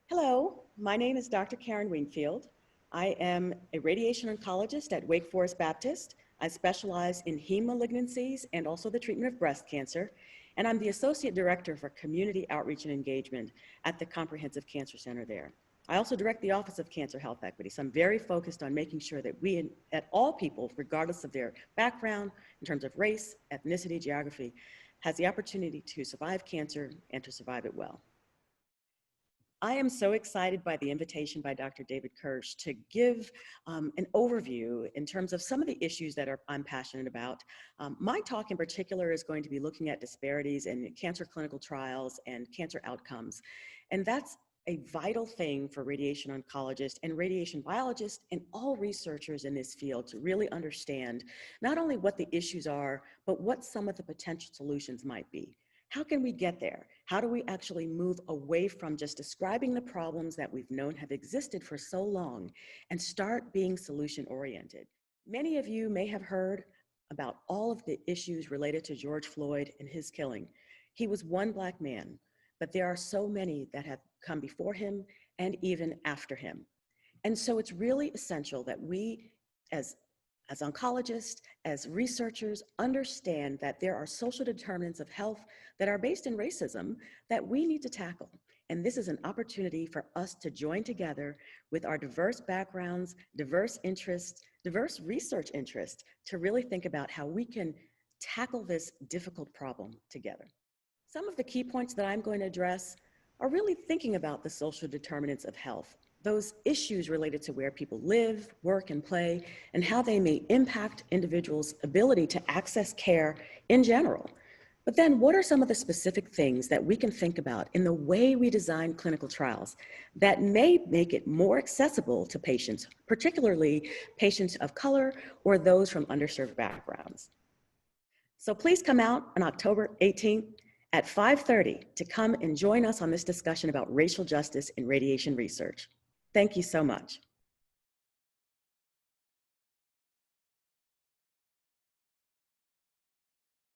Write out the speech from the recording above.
Hello, my name is Dr. Karen Winkfield. I am a radiation oncologist at Wake Forest Baptist. I specialize in heme malignancies and also the treatment of breast cancer. And I'm the Associate Director for Community Outreach and Engagement at the Comprehensive Cancer Center there. I also direct the Office of Cancer Health Equity, so I'm very focused on making sure that that all people, regardless of their background, in terms of race, ethnicity, geography, has the opportunity to survive cancer and to survive it well. I am so excited by the invitation by Dr. David Kirsch to give an overview in terms of some of the issues that I'm passionate about. My talk in particular is going to be looking at disparities in cancer clinical trials and cancer outcomes. And that's a vital thing for radiation oncologists and radiation biologists and all researchers in this field to really understand not only what the issues are, but what some of the potential solutions might be. How can we get there? How do we actually move away from just describing the problems that we've known have existed for so long and start being solution-oriented? Many of you may have heard about all of the issues related to George Floyd and his killing. He was one Black man, but there are so many that have come before him and even after him. And so it's really essential that we, as oncologists, as researchers, understand that there are social determinants of health that are based in racism that we need to tackle. And this is an opportunity for us to join together with our diverse backgrounds, diverse interests, diverse research interests to really think about how we can tackle this difficult problem together. Some of the key points that I'm going to address are really thinking about the social determinants of health, those issues related to where people live, work, and play, and how they may impact individuals' ability to access care in general. But then what are some of the specific things that we can think about in the way we design clinical trials that may make it more accessible to patients, particularly patients of color or those from underserved backgrounds? So please come out on October 18th at 5:30 to come and join us on this discussion about racial justice in radiation research. Thank you so much.